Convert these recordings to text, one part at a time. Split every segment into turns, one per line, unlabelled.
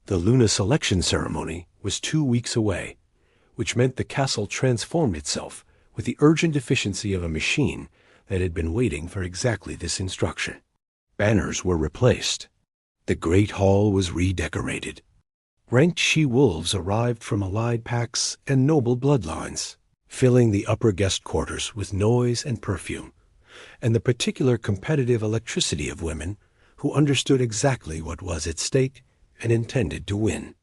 The Luna selection ceremony was 2 weeks away, which meant the castle transformed itself with the urgent efficiency of a machine that had been waiting for exactly this instruction. Banners were replaced. The great hall was redecorated. Ranked she-wolves arrived from allied packs and noble bloodlines, filling the upper guest quarters with noise and perfume, and the particular competitive electricity of women who understood exactly what was at stake and intended to win.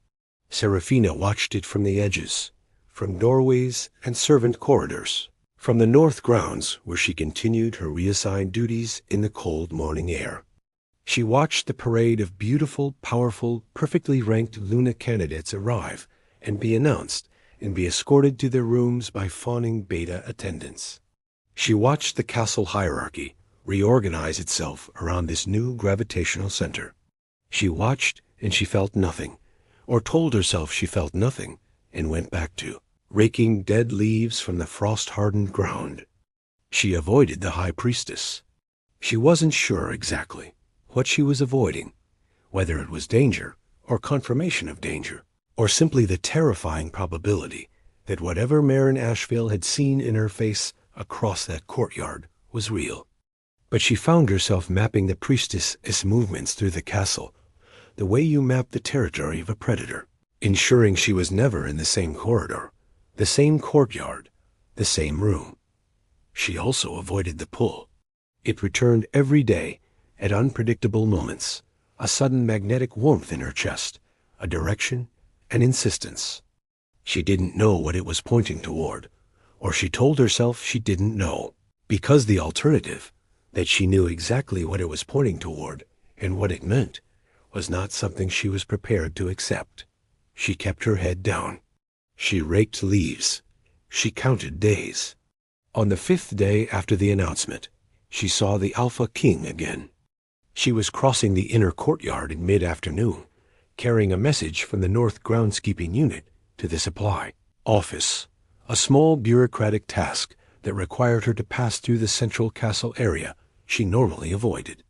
Serafina watched it from the edges, from doorways and servant corridors, from the north grounds where she continued her reassigned duties in the cold morning air. She watched the parade of beautiful, powerful, perfectly ranked Luna candidates arrive and be announced and be escorted to their rooms by fawning beta attendants. She watched the castle hierarchy reorganize itself around this new gravitational center. She watched and she felt nothing, or told herself she felt nothing, and went back to raking dead leaves from the frost-hardened ground. She avoided the high priestess. She wasn't sure exactly what she was avoiding, whether it was danger or confirmation of danger, or simply the terrifying probability that whatever Marin Asheville had seen in her face across that courtyard was real. But she found herself mapping the priestess's movements through the castle, the way you map the territory of a predator, ensuring she was never in the same corridor, the same courtyard, the same room. She also avoided the pull. It returned every day at unpredictable moments, a sudden magnetic warmth in her chest, a direction, an insistence. She didn't know what it was pointing toward, or she told herself she didn't know, because the alternative, that she knew exactly what it was pointing toward and what it meant, was not something she was prepared to accept. She kept her head down. She raked leaves. She counted days. On the 5th day after the announcement, she saw the Alpha King again. She was crossing the inner courtyard in mid-afternoon, carrying a message from the North Groundskeeping Unit to the supply office, a small bureaucratic task that required her to pass through the central castle area she normally avoided.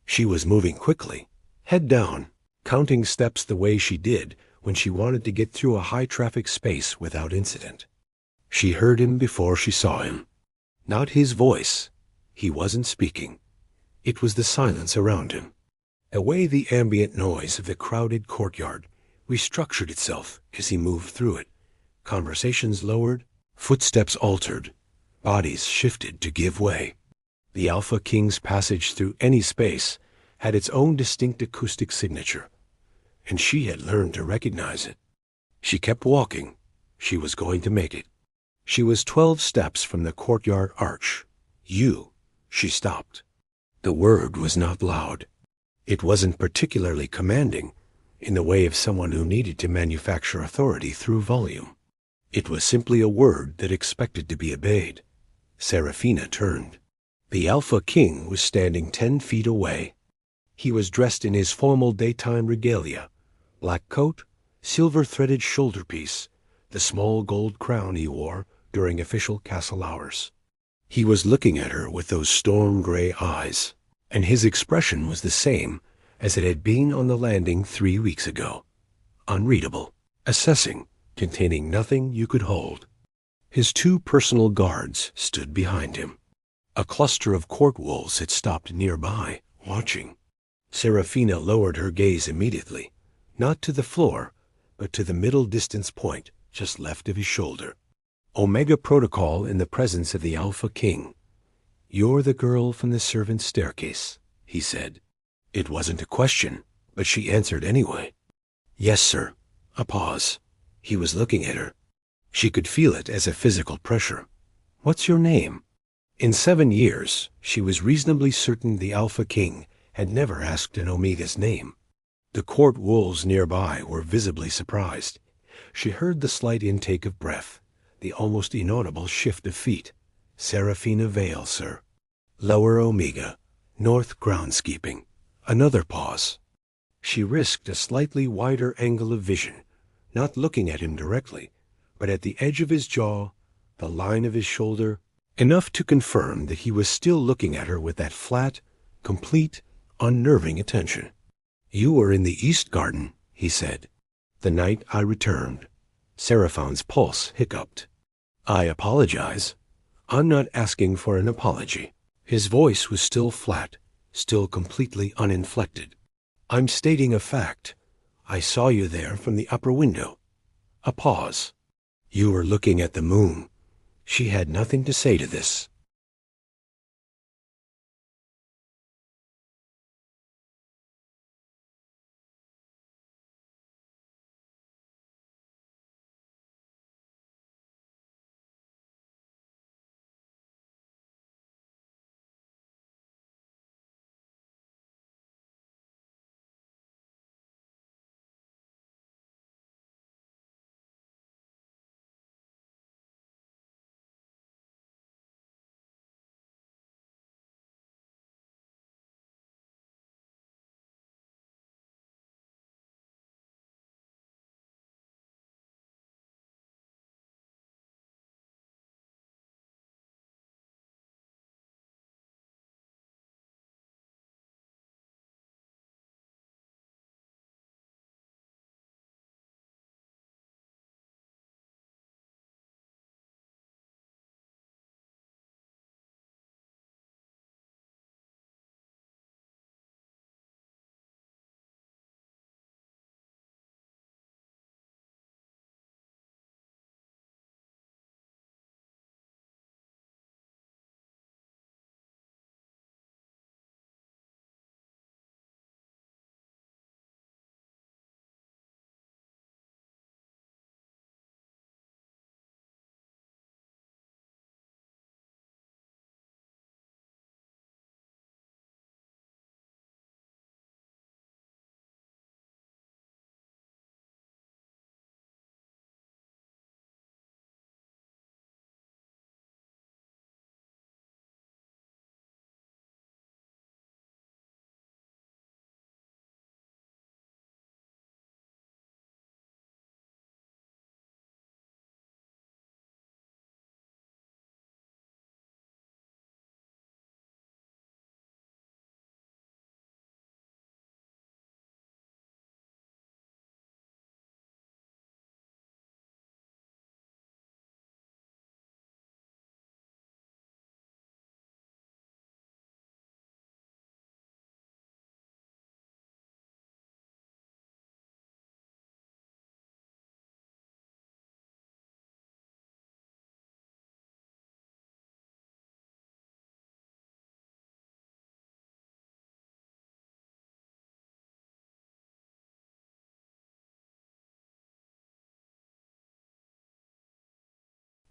She was moving quickly, head down, counting steps the way she did when she wanted to get through a high-traffic space without incident. She heard him before she saw him. Not his voice. He wasn't speaking. It was the silence around him. Away the ambient noise of the crowded courtyard restructured itself as he moved through it. Conversations lowered, footsteps altered, bodies shifted to give way. The Alpha King's passage through any space had its own distinct acoustic signature, and she had learned to recognize it. She kept walking. She was going to make it. She was 12 steps from the courtyard arch. She stopped. The word was not loud. It wasn't particularly commanding in the way of someone who needed to manufacture authority through volume. It was simply a word that expected to be obeyed. Serafina turned. The Alpha King was standing 10 feet away. He was dressed in his formal daytime regalia, black coat, silver-threaded shoulder piece, the small gold crown he wore during official castle hours. He was looking at her with those storm-gray eyes, and his expression was the same as it had been on the landing 3 weeks ago. Unreadable, assessing, containing nothing you could hold. His 2 personal guards stood behind him. A cluster of court wolves had stopped nearby, watching. Serafina lowered her gaze immediately, not to the floor, but to the middle distance point just left of his shoulder. Omega Protocol in the presence of the Alpha King. "You're the girl from the servants' staircase," he said. It wasn't a question, but she answered anyway. "Yes, sir." A pause. He was looking at her. She could feel it as a physical pressure. "What's your name?" In 7 years, she was reasonably certain the Alpha King had never asked an Omega's name. The court wolves nearby were visibly surprised. She heard the slight intake of breath, the almost inaudible shift of feet. "Serafina Vale, sir. Lower Omega, North Groundskeeping." Another pause. She risked a slightly wider angle of vision, not looking at him directly, but at the edge of his jaw, the line of his shoulder, enough to confirm that he was still looking at her with that flat, complete, unnerving attention. "You were in the East Garden," he said. The night I returned, Seraphone's pulse hiccuped. I apologize. I'm not asking for an apology. His voice was still flat, still completely uninflected. I'm stating a fact. I saw you there from the upper window. A pause. You were looking at the moon. She had nothing to say to this.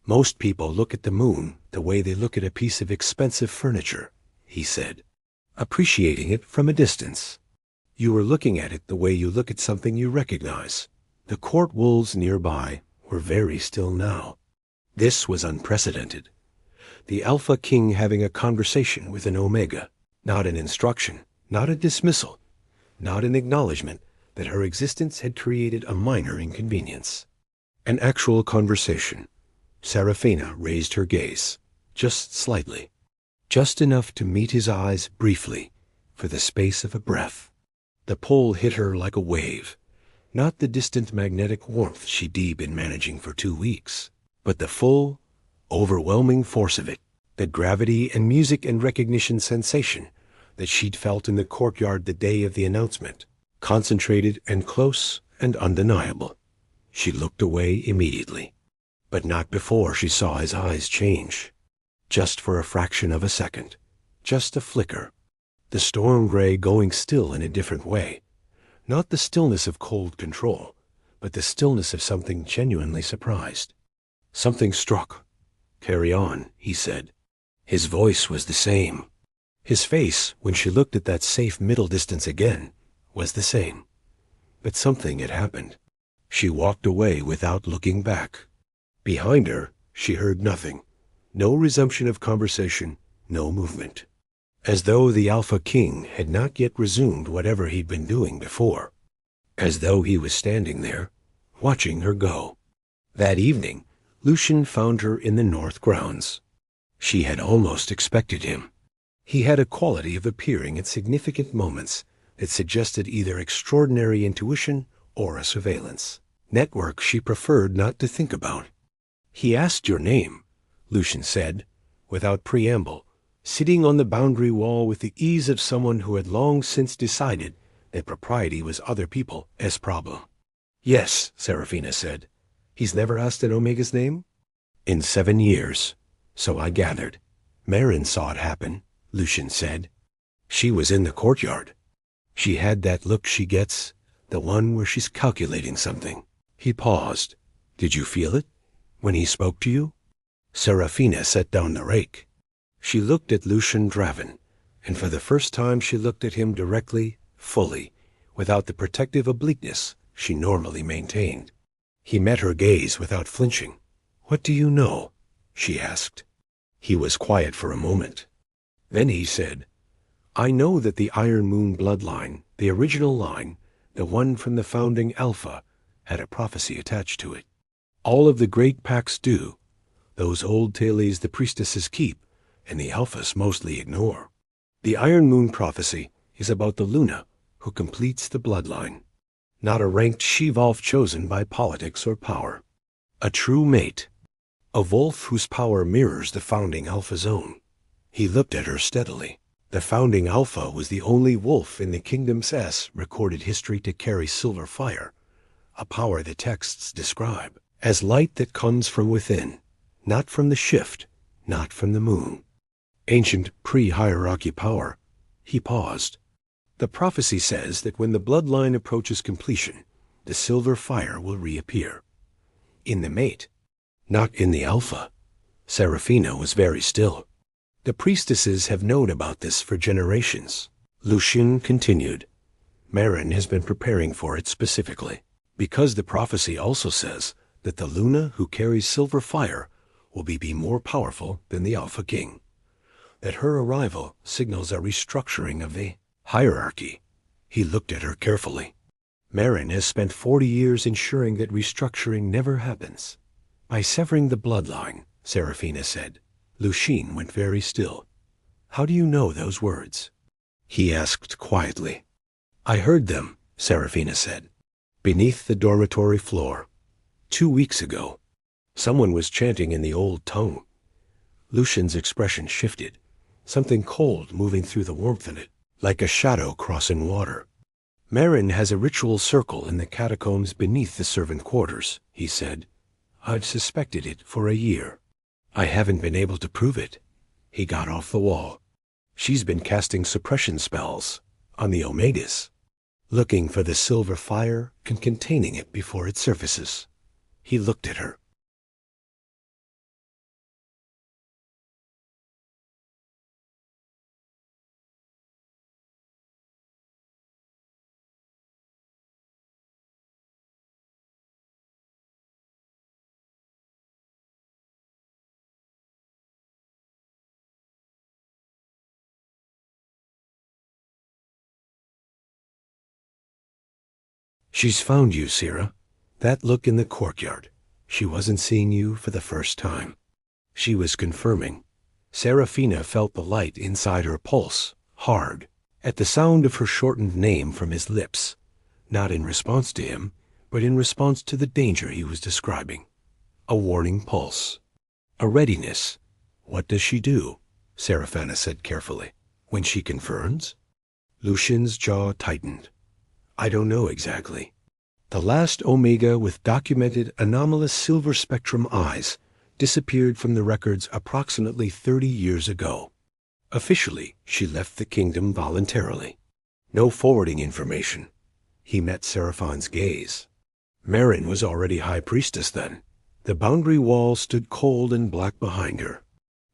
Most people look at the moon the way they look at a piece of expensive furniture, he said, appreciating it from a distance. You were looking at it the way you look at something you recognize. The court wolves nearby were very still now. This was unprecedented. The Alpha King having a conversation with an Omega, not an instruction, not a dismissal, not an acknowledgement that her existence had created a minor inconvenience. An actual conversation. Seraphina raised her gaze, just slightly, just enough to meet his eyes briefly, for the space of a breath. The pull hit her like a wave, not the distant magnetic warmth she'd been managing for 2 weeks, but the full, overwhelming force of it, the gravity and music and recognition sensation that she'd felt in the courtyard the day of the announcement, concentrated and close and undeniable. She looked away immediately. But not before she saw his eyes change. Just for a fraction of a second. Just a flicker. The storm gray going still in a different way. Not the stillness of cold control, but the stillness of something genuinely surprised. Something struck. Carry on, he said. His voice was the same. His face, when she looked at that safe middle distance again, was the same. But something had happened. She walked away without looking back. Behind her, she heard nothing. No resumption of conversation, no movement. As though the Alpha King had not yet resumed whatever he'd been doing before. As though he was standing there, watching her go. That evening, Lucian found her in the north grounds. She had almost expected him. He had a quality of appearing at significant moments that suggested either extraordinary intuition or a surveillance. network she preferred not to think about. He asked your name, Lucian said, without preamble, sitting on the boundary wall with the ease of someone who had long since decided that propriety was other people's problem. Yes, Serafina said. He's never asked an Omega's name? In 7 years, so I gathered. Marin saw it happen, Lucian said. She was in the courtyard. She had that look she gets, the one where she's calculating something. He paused. Did you feel it when he spoke to you? Serafina set down the rake. She looked at Lucian Draven, and for the first time she looked at him directly, fully, without the protective obliqueness she normally maintained. He met her gaze without flinching. What do you know? She asked. He was quiet for a moment. Then he said, I know that the Iron Moon bloodline, the original line, the one from the founding Alpha, had a prophecy attached to it. All of the great pacts do. Those old tales the priestesses keep, and the Alphas mostly ignore. The Iron Moon prophecy is about the Luna who completes the bloodline. Not a ranked she-wolf chosen by politics or power. A true mate. A wolf whose power mirrors the founding Alpha's own. He looked at her steadily. The founding Alpha was the only wolf in the Kingdom's recorded history to carry silver fire, a power the texts describe as light that comes from within, not from the shift, not from the moon. Ancient pre-hierarchy power. He paused. The prophecy says that when the bloodline approaches completion, the silver fire will reappear. In the mate, not in the Alpha. Serafina was very still. The priestesses have known about this for generations. Lucian continued. Marin has been preparing for it specifically, because the prophecy also says that the Luna who carries silver fire will be more powerful than the Alpha King. That her arrival signals a restructuring of the hierarchy. He looked at her carefully. Marin has spent 40 years ensuring that restructuring never happens. By severing the bloodline, Serafina said. Lucian went very still. How do you know those words? He asked quietly. I heard them, Serafina said. Beneath the dormitory floor. 2 weeks ago. Someone was chanting in the old tongue. Lucian's expression shifted, something cold moving through the warmth in it, like a shadow crossing water. Marin has a ritual circle in the catacombs beneath the servant quarters, he said. I've suspected it for a year. I haven't been able to prove it. He got off the wall. She's been casting suppression spells on the Omegas, looking for the silver fire and containing it before it surfaces. He looked at her. She's found you, Sira. That look in the courtyard. She wasn't seeing you for the first time. She was confirming. Serafina felt the light inside her pulse, hard, at the sound of her shortened name from his lips, not in response to him, but in response to the danger he was describing. A warning pulse. A readiness. What does she do? Serafina said carefully. When she confirms? Lucian's jaw tightened. I don't know exactly. The last Omega with documented anomalous silver spectrum eyes disappeared from the records approximately 30 years ago. Officially, she left the kingdom voluntarily. No forwarding information. He met Seraphine's gaze. Marin was already High Priestess then. The boundary wall stood cold and black behind her.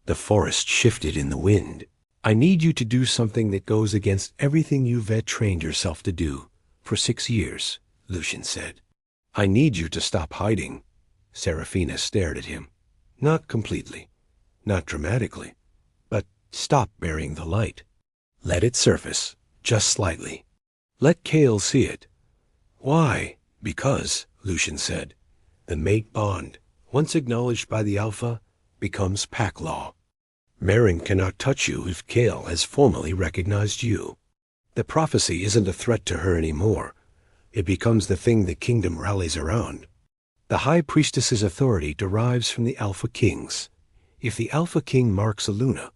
The forest shifted in the wind. I need you to do something that goes against everything you've trained yourself to do for 6 years, Lucian said. I need you to stop hiding. Serafina stared at him. Not completely, not dramatically, but stop burying the light. Let it surface, just slightly. Let Kale see it. Why? Because, Lucian said, the mate bond, once acknowledged by the Alpha, becomes pack law. Marin cannot touch you if Kale has formally recognized you. The prophecy isn't a threat to her anymore. it becomes the thing the kingdom rallies around. The High Priestess's authority derives from the Alpha Kings. If the Alpha King marks a Luna,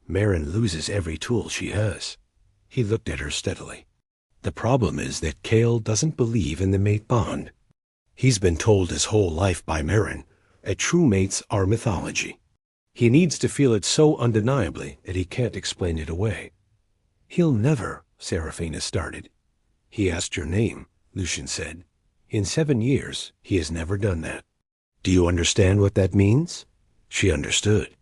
Marin loses every tool she has. He looked at her steadily. The problem is that Kale doesn't believe in the mate bond. He's been told his whole life by Marin that true mates are mythology. He needs to feel it so undeniably that he can't explain it away. He'll never, Serafina started. He asked your name, Lucian said. In 7 years, he has never done that. Do you understand what that means? She understood.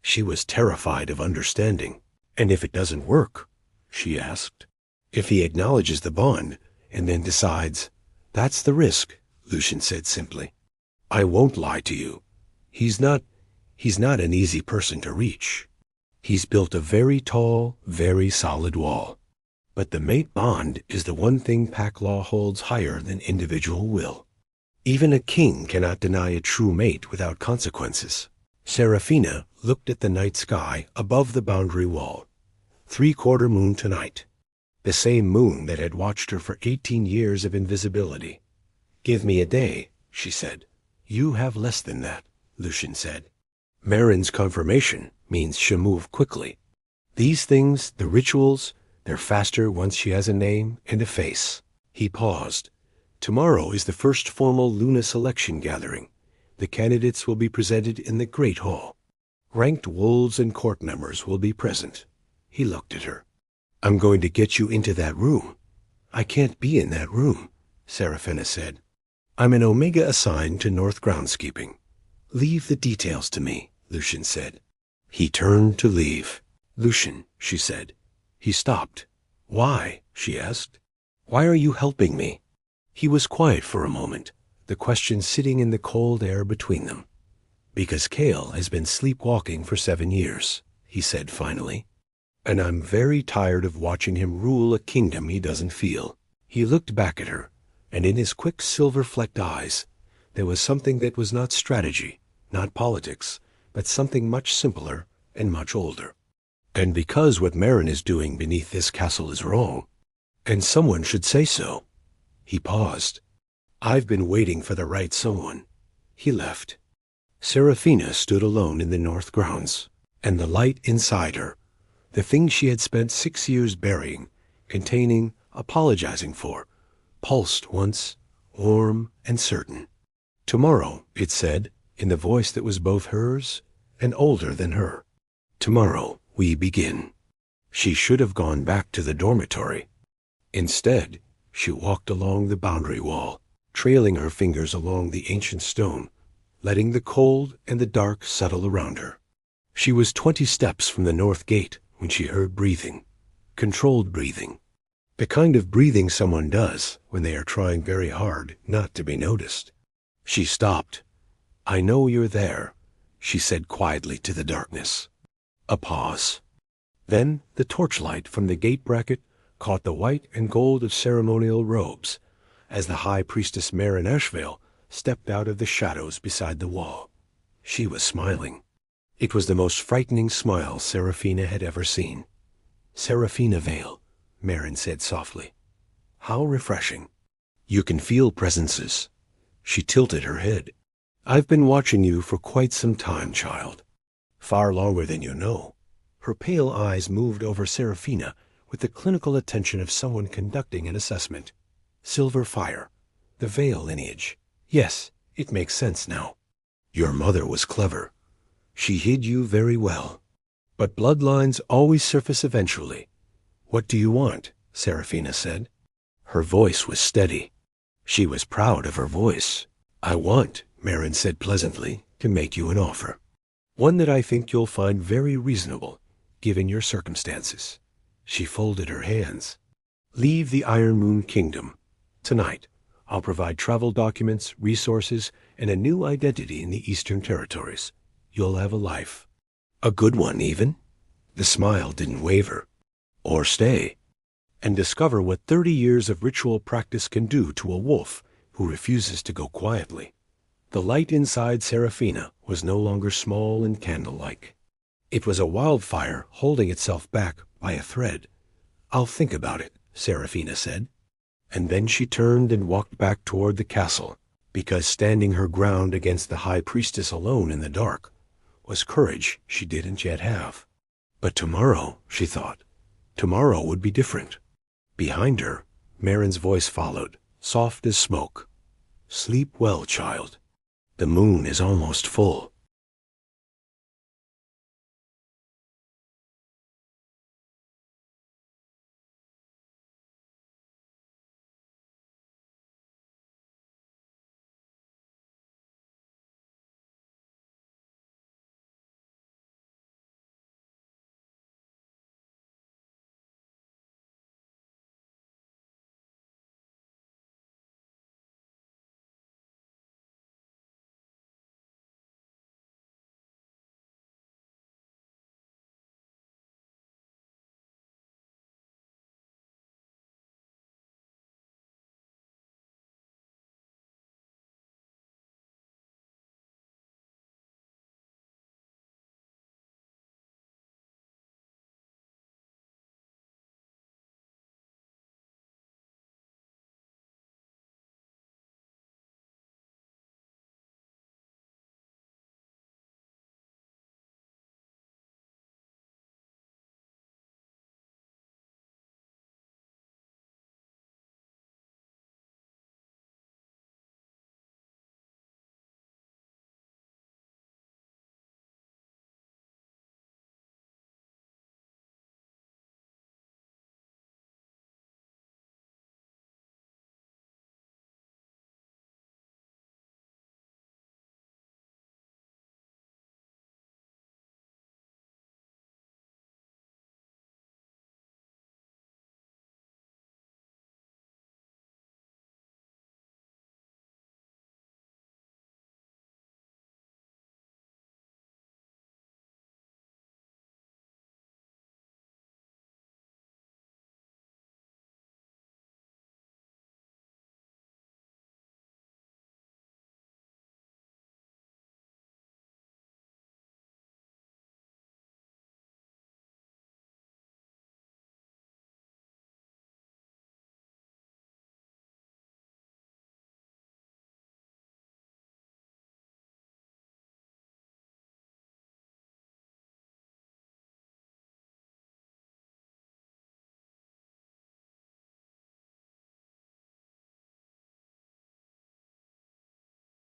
She was terrified of understanding. And if it doesn't work? She asked. If he acknowledges the bond and then decides, that's the risk, Lucian said simply. I won't lie to you. He's not an easy person to reach. He's built a very tall, very solid wall. But the mate bond is the one thing pack law holds higher than individual will. Even a king cannot deny a true mate without consequences. Serafina looked at the night sky above the boundary wall. 3/4 moon tonight. The same moon that had watched her for 18 years of invisibility. Give me a day, she said. You have less than that, Lucian said. Marin's confirmation means she'll move quickly. These things, the rituals, they're faster once she has a name and a face. He paused. Tomorrow is the first formal Luna selection gathering. The candidates will be presented in the Great Hall. Ranked wolves and court members will be present. He looked at her. I'm going to get you into that room. I can't be in that room, Serafina said. I'm an Omega assigned to North Groundskeeping. Leave the details to me, Lucian said. He turned to leave. Lucian, she said. He stopped. Why? She asked. Why are you helping me? He was quiet for a moment, the question sitting in the cold air between them. Because Kale has been sleepwalking for 7 years, he said finally. And I'm very tired of watching him rule a kingdom he doesn't feel. He looked back at her, and in his quick silver-flecked eyes, there was something that was not strategy, not politics, but something much simpler and much older. And because what Marin is doing beneath this castle is wrong, and someone should say so. He paused. I've been waiting for the right someone. He left. Serafina stood alone in the north grounds, and the light inside her, the thing she had spent 6 years burying, containing, apologizing for, pulsed once, warm and certain. Tomorrow, it said, in the voice that was both hers and older than her. Tomorrow we begin. She should have gone back to the dormitory. Instead, she walked along the boundary wall, trailing her fingers along the ancient stone, letting the cold and the dark settle around her. She was 20 steps from the north gate when she heard breathing, controlled breathing, the kind of breathing someone does when they are trying very hard not to be noticed. She stopped. I know you're there, she said quietly to the darkness. A pause. Then the torchlight from the gate bracket caught the white and gold of ceremonial robes as the High Priestess Marin Ashvale stepped out of the shadows beside the wall. She was smiling. It was the most frightening smile Serafina had ever seen. Serafina Vale, Marin said softly. How refreshing. You can feel presences. She tilted her head. I've been watching you for quite some time, child. Far longer than you know. Her pale eyes moved over Serafina with the clinical attention of someone conducting an assessment. Silver fire. The Vale lineage. Yes, it makes sense now. Your mother was clever. She hid you very well. But bloodlines always surface eventually. What do you want? Serafina said. Her voice was steady. She was proud of her voice. I want, Marin said pleasantly, to make you an offer. One that I think you'll find very reasonable, given your circumstances. She folded her hands. Leave the Iron Moon Kingdom. Tonight, I'll provide travel documents, resources, and a new identity in the Eastern Territories. You'll have a life. A good one, even. The smile didn't waver. Or stay. And discover what 30 years of ritual practice can do to a wolf who refuses to go quietly. The light inside Serafina was no longer small and candle-like. It was a wildfire holding itself back by a thread. I'll think about it, Serafina said. And then she turned and walked back toward the castle, because standing her ground against the high priestess alone in the dark was courage she didn't yet have. But tomorrow, she thought, tomorrow would be different. Behind her, Marin's voice followed, soft as smoke. Sleep well, child. The moon is almost full.